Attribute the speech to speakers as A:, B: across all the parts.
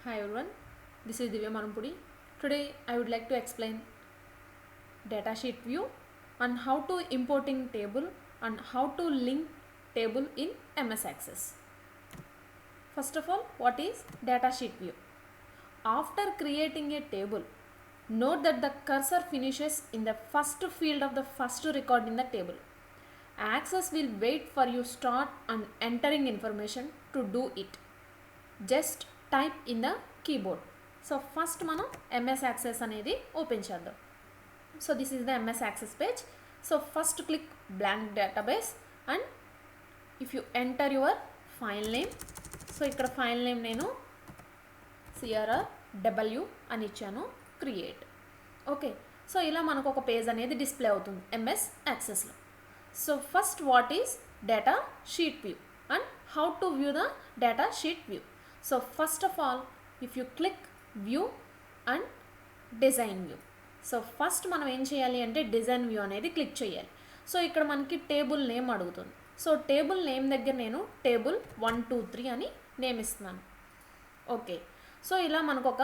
A: Hi everyone, this is Divya Marumpudi. Today I would like to explain datasheet view and how to importing table and how to link table in MS Access. First of all, what is datasheet view? After creating a table, note that the cursor finishes in the first field of the first record in the table. Access will wait for you start and entering information to do it. Just type in the keyboard. So first మనం MS Access అనేది open చేద్దాం. So this is the MS Access page. So first click blank database and if you enter your file name, so ఇక్కడ file name నేను CRRW అని ఇచ్చాను, create. Okay, so ఇలా మనకు ఒక పేజ్ అనేది డిస్ప్లే అవుతుంది MS Accessలో. So first what is data sheet view and how to view the data sheet view. So first of all, if you click view and design view, so first మనం ఏం చేయాలి అంటే design view అనేది click చేయాలి. So ఇక్కడ మనకి table name అడుగుతుంది. So table name దగ్గర నేను టేబుల్ 1 2 3 అని నేమ్ ఇస్తున్నాను. ఓకే, సో ఇలా మనకు ఒక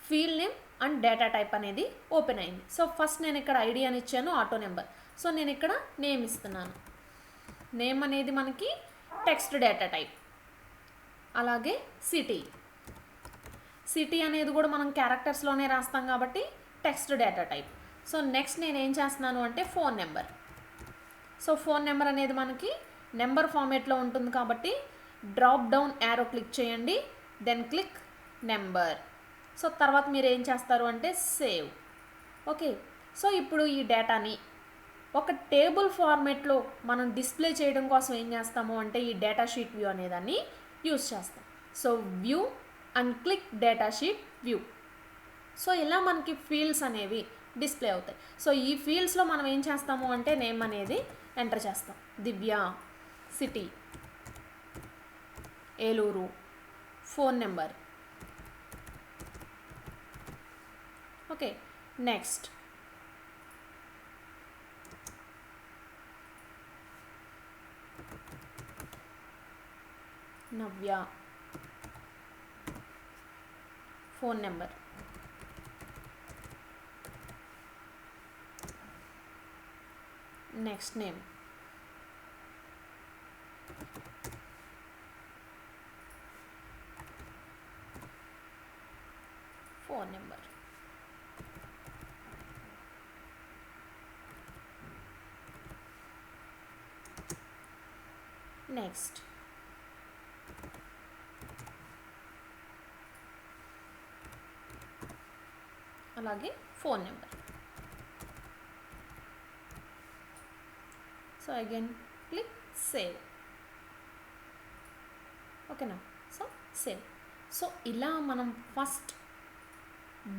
A: field name and data type అనేది ఓపెన్ అయింది. సో ఫస్ట్ నేను ఇక్కడ ఐడి అని ఇచ్చాను, ఆటో నెంబర్. సో నేను ఇక్కడ నేమ్ ఇస్తున్నాను. నేమ్ అనేది మనకి టెక్స్ట్ డేటా టైప్. అలాగే సిటీ అనేది కూడా మనం క్యారెక్టర్స్లోనే రాస్తాం కాబట్టి text data type. So next నేను ఏం చేస్తున్నాను అంటే phone number. So phone number అనేది మనకి నెంబర్ ఫార్మేట్లో ఉంటుంది కాబట్టి డ్రాప్ డౌన్ యారో క్లిక్ చేయండి, దెన్ క్లిక్ నెంబర్. సో తర్వాత మీరు ఏం చేస్తారు అంటే సేవ్. ఓకే, సో ఇప్పుడు ఈ డేటాని ఒక టేబుల్ ఫార్మేట్లో మనం డిస్ప్లే చేయడం కోసం ఏం చేస్తాము అంటే ఈ డేటా షీట్ వ్యూ అనేదాన్ని యూస్ చేస్తాం. So view and click data sheet view. So ఇలా మనకి ఫీల్డ్స్ అనేవి డిస్ప్లే అవుతాయి. సో ఈ ఫీల్డ్స్లో మనం ఏం చేస్తాము అంటే నేమ్ అనేది ఎంటర్ చేస్తాం. Divya, city, Eluru, phone number. Okay, next Navya, phone number. Next name, phone number. Next అలాగే phone number. So again click save. ఓకేనా, సో సేవ్. సో ఇలా మనం ఫస్ట్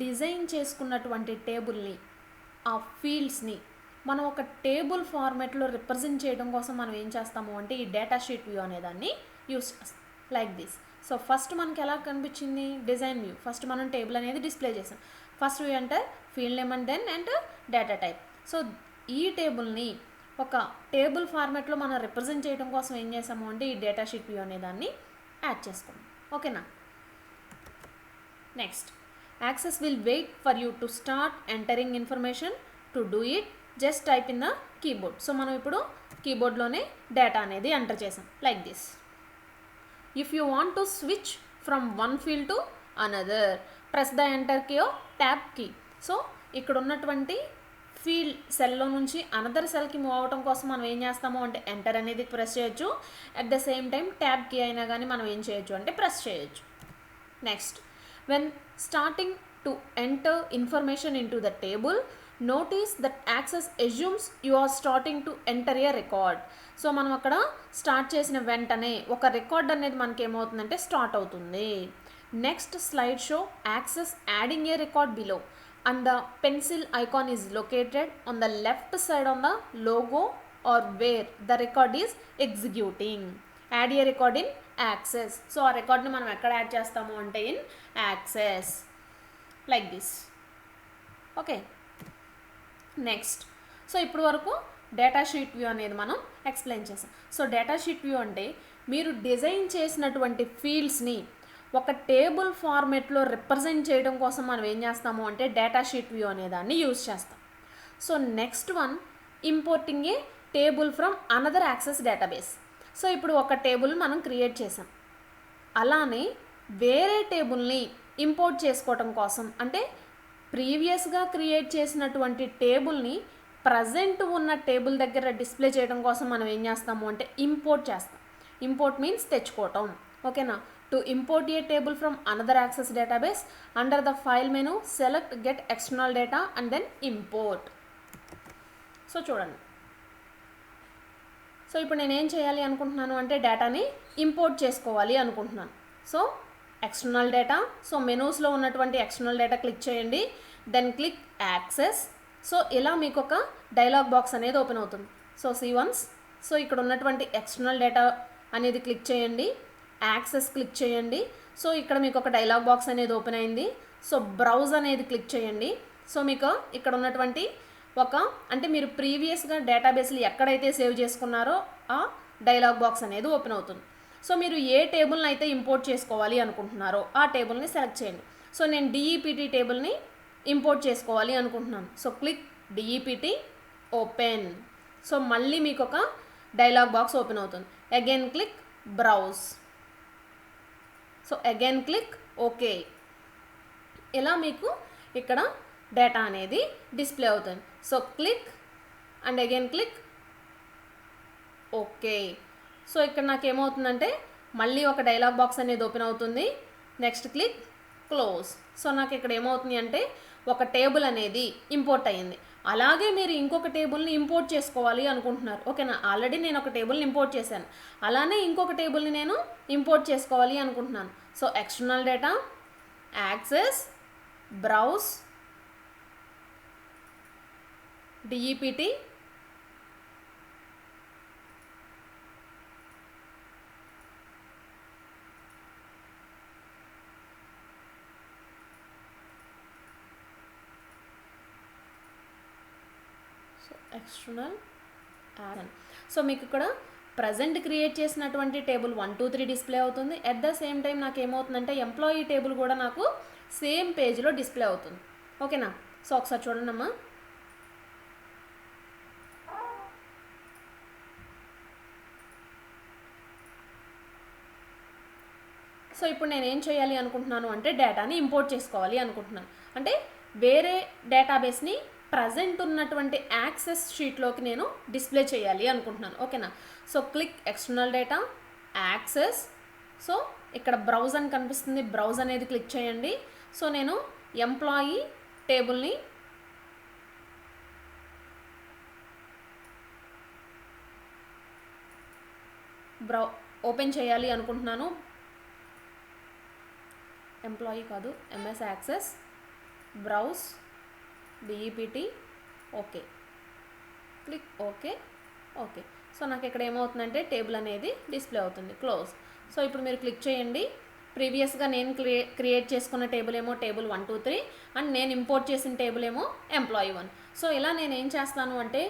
A: డిజైన్ చేసుకున్నటువంటి టేబుల్ని, ఆ ఫీల్డ్స్ని మనం ఒక టేబుల్ ఫార్మాట్లో రిప్రజెంట్ చేయడం కోసం మనం ఏం చేస్తాము అంటే ఈ డేటా షీట్ వ్యూ అనేదాన్ని యూస్ చేస్తాం లైక్ దిస్. సో ఫస్ట్ మనకి ఎలా కనిపించింది డిజైన్ వ్యూ. ఫస్ట్ మనం టేబుల్ అనేది డిస్ప్లే చేసాం. ఫస్ట్ వ్యూ అంటే field name and then and data type. So ఈ టేబుల్ని ఒక టేబుల్ ఫార్మాట్లో మనం రిప్రజెంట్ చేయడం కోసం ఏం చేసాము అంటే ఈ డేటా షీట్ వ్యూ అనేదాన్ని యాడ్ చేసుకున్నాం. ఓకేనా, next Access will wait for you to start entering information. To do it just type in the keyboard. So మనం ఇప్పుడు కీబోర్డ్లోనే డేటా అనేది ఎంటర్ చేసాం like this. If you want to switch from one field to another, press the enter key or tab key. So ఇక్కడ ఉన్నటువంటి field సెల్లో నుంచి another సెల్కి move అవడం కోసం మనం ఏం చేస్తాము అంటే ఎంటర్ అనేది ప్రెస్ చేయొచ్చు. At the same time tab key అయినా కానీ మనం ఏం చేయొచ్చు అంటే ప్రెస్ చేయొచ్చు. Next, when starting to enter information in to the table, notice that Access assumes you are starting to enter a record. So మనం అక్కడ స్టార్ట్ చేసిన వెంటనే ఒక రికార్డ్ అనేది మనకి ఏమవుతుందంటే స్టార్ట్ అవుతుంది. Next slide show access adding A record below and the pencil icon is located on the left side on the logo or where the record is executing. Add a record in access. So ఆ రికార్డ్ని మనం ఎక్కడ add చేస్తాము అంటే in access like this. Okay, next. So ఇప్పుడు వరకు data sheet view అనేది మనం explain చేసాం. సో డేటా షీట్ వ్యూ అంటే మీరు డిజైన్ చేసినటువంటి ఫీల్డ్స్ని ఒక టేబుల్ ఫార్మేట్లో రిప్రజెంట్ చేయడం కోసం మనం ఏం చేస్తాము అంటే డేటా షీట్ వ్యూ అనే దాన్ని యూజ్ చేస్తాం. So next one, importing A table from another access database. So ఇప్పుడు ఒక టేబుల్ మనం క్రియేట్ చేసాం, అలానే వేరే టేబుల్ని ఇంపోర్ట్ చేసుకోవటం కోసం, అంటే ప్రీవియస్గా క్రియేట్ చేసినటువంటి టేబుల్ని ప్రజెంట్ ఉన్న టేబుల్ దగ్గర డిస్ప్లే చేయడం కోసం మనం ఏం చేస్తాము అంటే ఇంపోర్ట్ చేస్తాం. ఇంపోర్ట్ మీన్స్ తెచ్చుకోవటం. ఓకేనా? To import a table from another access database, under the file menu select get external data and then import. So చూడండి, సో ఇప్పుడు నేను ఏం చేయాలి అనుకుంటున్నాను అంటే డేటాని ఇంపోర్ట్ చేసుకోవాలి అనుకుంటున్నాను. సో ఎక్స్టర్నల్ డేటా, సో మెనూస్లో ఉన్నటువంటి ఎక్స్టర్నల్ డేటా క్లిక్ చేయండి, దెన్ క్లిక్ యాక్సెస్. సో ఇలా మీకు ఒక డైలాగ్ బాక్స్ అనేది ఓపెన్ అవుతుంది. సో C1, సో ఇక్కడ ఉన్నటువంటి ఎక్స్టర్నల్ డేటా అనేది క్లిక్ చేయండి, యాక్సెస్ క్లిక్ చేయండి. సో ఇక్కడ మీకు ఒక డైలాగ్ బాక్స్ అనేది ఓపెన్ అయింది. సో బ్రౌజ్ అనేది క్లిక్ చేయండి. సో మీకు ఇక్కడ ఉన్నటువంటి అంటే మీరు ప్రీవియస్గా డేటాబేస్లు ఎక్కడైతే సేవ్ చేసుకున్నారో ఆ డైలాగ్ బాక్స్ అనేది ఓపెన్ అవుతుంది. సో మీరు ఏ టేబుల్ని అయితే ఇంపోర్ట్ చేసుకోవాలి అనుకుంటున్నారో ఆ టేబుల్ని సెలెక్ట్ చేయండి. సో నేను DEPT టేబుల్ని ఇంపోర్ట్ చేసుకోవాలి అనుకుంటున్నాను. So click DEPT, open. So మళ్ళీ మీకు ఒక డైలాగ్ బాక్స్ ఓపెన్ అవుతుంది. Again click browse. So again click okay. ఇలా మీకు ఇక్కడ డేటా అనేది డిస్ప్లే అవుతుంది. So click and again click okay. So ఇక్కడ నాకు ఏమవుతుందంటే మళ్ళీ ఒక డైలాగ్ బాక్స్ అనేది ఓపెన్ అవుతుంది. Next click close. సో నాకు ఇక్కడ ఏమవుతుంది అంటే ఒక టేబుల్ అనేది ఇంపోర్ట్ అయ్యింది. అలాగే మీరు ఇంకొక టేబుల్ని ఇంపోర్ట్ చేసుకోవాలి అనుకుంటున్నారు. ఓకేనా? ఆల్రెడీ నేను ఒక టేబుల్ని ఇంపోర్ట్ చేశాను, అలానే ఇంకొక టేబుల్ని నేను ఇంపోర్ట్ చేసుకోవాలి అనుకుంటున్నాను. So external data, access, browse, DEPT, external add. So మీకు ఇక్కడ ప్రజెంట్ క్రియేట్ చేసినటువంటి టేబుల్ 1, 2, 3 డిస్ప్లే అవుతుంది. అట్ ద సేమ్ టైం నాకు ఏమవుతుందంటే ఎంప్లాయీ టేబుల్ కూడా నాకు సేమ్ పేజ్లో డిస్ప్లే అవుతుంది. ఓకేనా? సో ఒకసారి చూడండి అమ్మా. సో ఇప్పుడు నేను ఏం చేయాలి అనుకుంటున్నాను అంటే డేటాని ఇంపోర్ట్ చేసుకోవాలి అనుకుంటున్నాను. అంటే వేరే డేటాబేస్ని ప్రజెంట్ ఉన్నటువంటి యాక్సెస్ షీట్లోకి నేను డిస్ప్లే చేయాలి అనుకుంటున్నాను. ఓకేనా? So click external data, access. So ఇక్కడ బ్రౌజ్ అని కనిపిస్తుంది, బ్రౌజ్ అనేది క్లిక్ చేయండి. సో నేను ఎంప్లాయీ టేబుల్ని ఓపెన్ చేయాలి అనుకుంటున్నాను. ఎంప్లాయీ కాదు, MS access, browse, DEPT, okay. Click okay. Okay. So నాకు ఇక్కడ ఏమవుతుందంటే టేబుల్ అనేది డిస్ప్లే అవుతుంది. క్లోజ్. సో ఇప్పుడు మీరు క్లిక్ చేయండి. ప్రీవియస్గా నేను క్రియేట్ చేసుకున్న టేబుల్ ఏమో టేబుల్ 1, 2, 3 అండ్ నేను ఇంపోర్ట్ చేసిన టేబుల్ ఏమో ఎంప్లాయీ 1. సో ఇలా నేను ఏం చేస్తాను అంటే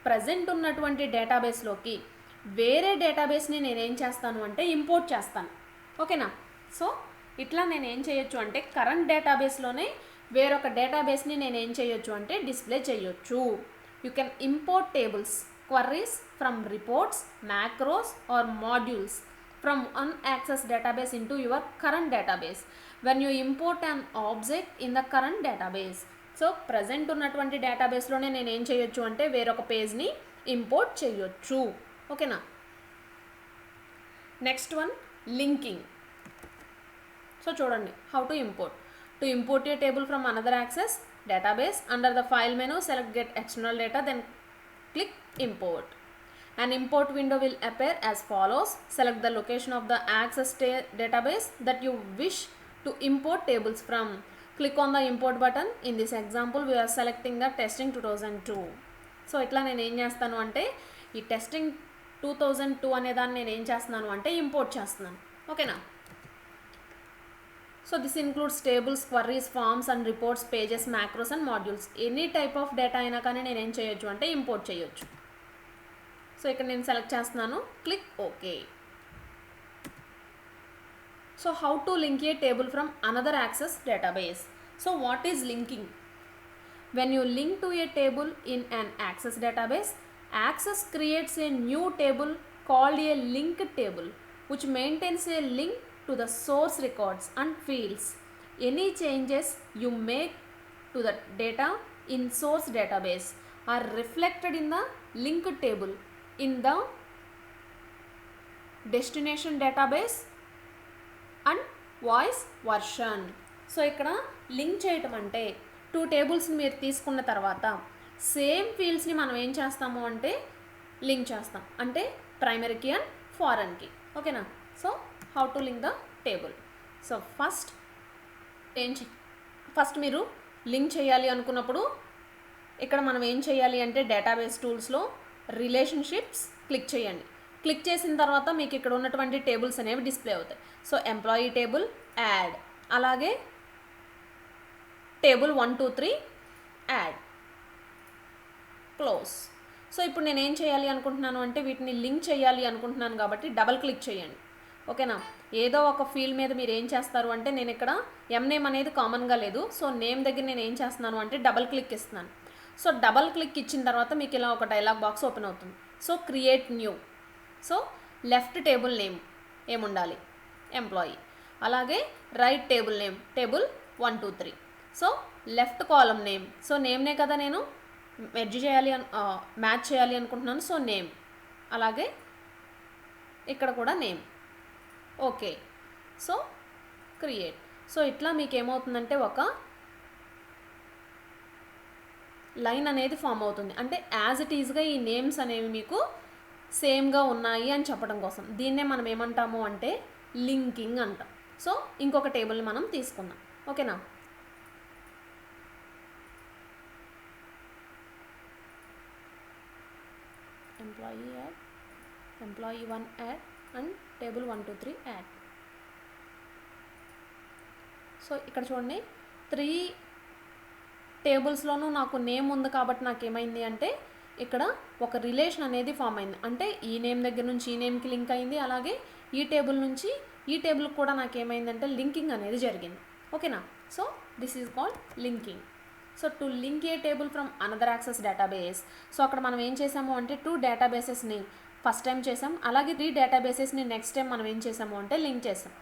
A: ప్రజెంట్ ఉన్నటువంటి డేటాబేస్లోకి వేరే డేటాబేస్ని నేనేం చేస్తాను అంటే ఇంపోర్ట్ చేస్తాను. ఓకేనా? సో ఇట్లా నేను ఏం చేయొచ్చు అంటే కరెంట్ డేటాబేస్లోనే వేరొక డేటాబేస్ని నేను ఏం చేయొచ్చు అంటే డిస్ప్లే చేయొచ్చు. You can import tables, queries from reports, macros or modules from one access database into your current database when you import an object in the current database. So present ఉన్నటువంటి డేటాబేస్లోనే నేను ఏం చేయొచ్చు అంటే వేరొక పేజ్ని ఇంపోర్ట్ చేయొచ్చు. ఓకేనా? Next one, linking. So చూడండి, how to import a table from another access database, under the file menu select get external data, then click import. An import window will appear as follows. Select the location of the access database that you wish to import tables from. Click on the import button. In this example we are selecting the testing 2002. So ఇట్లా నేను ఏం చేస్తాను అంటే ఈ testing 2002 అనే దాన్ని నేను ఏం చేస్తున్నాను అంటే ఇంపోర్ట్ చేస్తున్నాను. ఓకేనా? So this includes tables, queries, forms and reports, pages, macros and modules. Any type of data అయినా కానీ నేను ఏం చేయొచ్చు అంటే ఇంపోర్ట్ చేయొచ్చు. సో ఇక్కడ నేను సెలెక్ట్ చేస్తున్నాను, click okay. So So how to link a table from another Access database? So what is linking? When you link to a table in an Access database, Access creates a new table called a linked table, which maintains a link to the source records and fields. Any changes you make to the data in source database are reflected in the linked table in the destination database and voice version. So ఇక్కడ link చేయటం అంటే 2 టేబుల్స్ని మీరు తీసుకున్న తర్వాత same ఫీల్డ్స్ని మనం ఏం చేస్తాము అంటే లింక్ చేస్తాం, అంటే ప్రైమరీకి అండ్ ఫారెన్కి. ఓకేనా? So how to link the table. So first మీరు లింక్ చేయాలి అనుకున్నప్పుడు ఇక్కడ మనం ఏం చేయాలి అంటే డేటాబేస్ టూల్స్లో రిలేషన్షిప్స్ క్లిక్ చేయండి. క్లిక్ చేసిన తర్వాత మీకు ఇక్కడ ఉన్నటువంటి టేబుల్స్ అనేవి డిస్ప్లే అవుతాయి. సో ఎంప్లాయీ టేబుల్, యాడ్, అలాగే టేబుల్ 1 2 3 యాడ్, క్లోజ్. సో ఇప్పుడు నేను ఏం చేయాలి అనుకుంటున్నాను అంటే వీటిని లింక్ చేయాలి అనుకుంటున్నాను కాబట్టి డబల్ క్లిక్ చేయండి. ఓకేనా? ఏదో ఒక ఫీల్డ్ మీద మీరు ఏం చేస్తారు అంటే నేను ఇక్కడ నేమ్ అనేది కామన్గా లేదు, సో నేమ్ దగ్గర నేను ఏం చేస్తున్నాను అంటే డబల్ క్లిక్ ఇస్తున్నాను. సో డబల్ క్లిక్ ఇచ్చిన తర్వాత మీకు ఇలా ఒక డైలాగ్ బాక్స్ ఓపెన్ అవుతుంది. So create new. So left table name ఏముండాలి? ఎంప్లాయీ. అలాగే right table name table 1 2 3. So left column name, so నేమ్నే కదా నేను మ్యాచ్ చేయాలి అనుకుంటున్నాను. సో నేమ్, అలాగే ఇక్కడ కూడా name. Okay. So create. So ఇట్లా మీకు ఏమవుతుందంటే ఒక లైన్ అనేది ఫామ్ అవుతుంది, అంటే యాజ్ ఇట్ ఈజ్గా ఈ నేమ్స్ అనేవి మీకు సేమ్గా ఉన్నాయి అని చెప్పడం కోసం. దీన్నే మనం ఏమంటాము అంటే లింకింగ్ అంటాం. సో ఇంకొక టేబుల్ని మనం తీసుకుందాం. ఓకేనా? Employee add, employee 1 add and table 1 2 3 add. So ఇక్కడ చూడండి 3 టేబుల్స్లోనూ నాకు నేమ్ ఉంది కాబట్టి నాకు ఏమైంది అంటే ఇక్కడ ఒక రిలేషన్ అనేది ఫామ్ అయింది, అంటే ఈ నేమ్ దగ్గర నుంచి ఈ నేమ్కి లింక్ అయింది, అలాగే ఈ టేబుల్ నుంచి ఈ టేబుల్కి కూడా నాకు ఏమైందంటే లింకింగ్ అనేది జరిగింది. ఓకేనా? So this is called linking. So to link A table from another access database. So అక్కడ మనం ఏం చేసాము అంటే 2 డేటాబేసెస్ని ఫస్ట్ టైం చేసాం, అలాగే 3 డేటాబేసెస్ని నెక్స్ట్ టైం మనం ఏం చేసాము అంటే లింక్ చేసాం.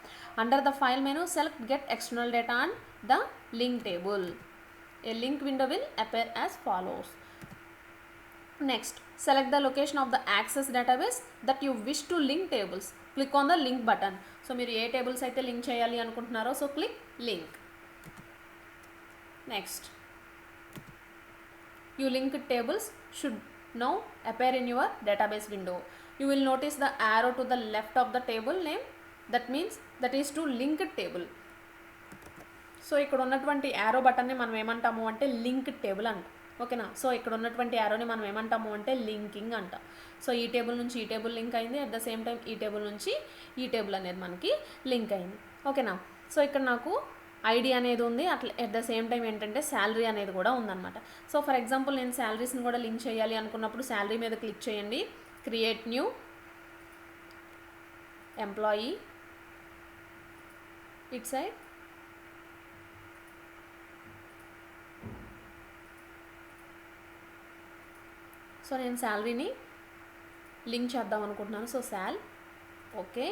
A: Under the file menu select get external data and the link table. A link window will appear as follows. Next, select the location of the Access database that you wish to link tables. Click on the link button. So మీరు ఏ tables అయితే link చేయాలి అనుకుంటున్నారో so click link. Next, you linked tables should now appear in your database window. You will notice the arrow to the left of the table name. That means that is to linked table. So ఇక్కడ ఉన్నటువంటి arrow బటన్ని మనం ఏమంటాము అంటే link table అంటాం. ఓకేనా? So ఇక్కడ ఉన్నటువంటి యారోని మనం ఏమంటాము అంటే లింకింగ్ అంటాం. సో ఈ టేబుల్ నుంచి ఈ టేబుల్ లింక్ అయింది, అట్ ద సేమ్ టైం ఈ టేబుల్ నుంచి ఈ టేబుల్ అనేది మనకి లింక్ అయింది. ఓకేనా? సో ఇక్కడ నాకు ఐడి అనేది ఉంది, అట్లా అట్ ద సేమ్ టైం ఏంటంటే శాలరీ అనేది కూడా ఉందన్నమాట. సో ఫర్ ఎగ్జాంపుల్ నేను శాలరీస్ని కూడా లింక్ చేయాలి అనుకున్నప్పుడు శాలరీ మీద క్లిక్ చేయండి, create new, employee, it side so నేను శాలరీని లింక్ చేద్దాం అనుకుంటున్నాను. So sal, okay,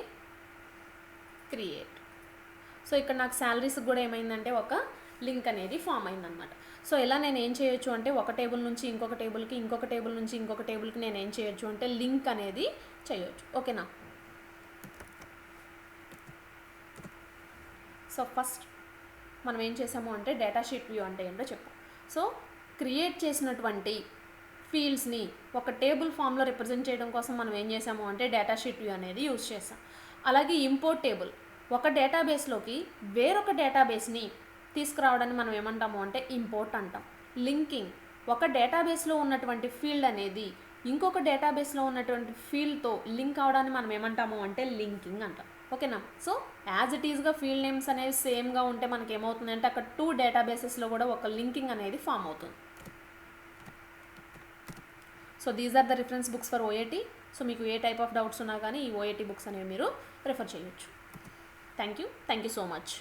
A: create. So ఇక్కడ నాకు శాలరీస్కి కూడా ఏమైందంటే ఒక లింక్ అనేది ఫామ్ అయిందనమాట. సో ఇలా నేను ఏం చేయొచ్చు అంటే ఒక టేబుల్ నుంచి ఇంకొక టేబుల్కి, ఇంకొక టేబుల్ నుంచి ఇంకొక టేబుల్కి నేను ఏం చేయొచ్చు అంటే లింక్ అనేది చేయొచ్చు. ఓకేనా? సో ఫస్ట్ మనం ఏం చేసాము అంటే డేటా షీట్ వ్యూ అంటే ఏంటో చెప్పాం. సో క్రియేట్ చేసినటువంటి ఫీల్డ్స్ని ఒక టేబుల్ ఫామ్లో రిప్రజెంట్ చేయడం కోసం మనం ఏం చేసాము అంటే డేటా షీట్ వ్యూ అనేది యూజ్ చేసాం. అలాగే ఇంపోర్ట్ టేబుల్, ఒక డేటాబేస్లోకి వేరొక డేటాబేస్ని తీసుకురావడాన్ని మనం ఏమంటాము అంటే ఇంపోర్ట్ అంటాం. లింకింగ్, ఒక డేటాబేస్లో ఉన్నటువంటి ఫీల్డ్ అనేది ఇంకొక డేటాబేస్లో ఉన్నటువంటి ఫీల్డ్తో లింక్ అవడాన్ని మనం ఏమంటాము అంటే లింకింగ్ అంటాం. ఓకేనా? సో యాజ్ ఇట్ ఈస్గా ఫీల్డ్ నేమ్స్ అనేవి సేమ్గా ఉంటే మనకి ఏమవుతుందంటే అక్కడ 2 డేటాబేసెస్లో కూడా ఒక లింకింగ్ అనేది ఫామ్ అవుతుంది. So these are the reference books for OAT. So మీకు ఏ టైప్ ఆఫ్ డౌట్స్ ఉన్నా కానీ ఈ OAT బుక్స్ అనేవి మీరు ప్రిఫర్ చేయొచ్చు. Thank you so much.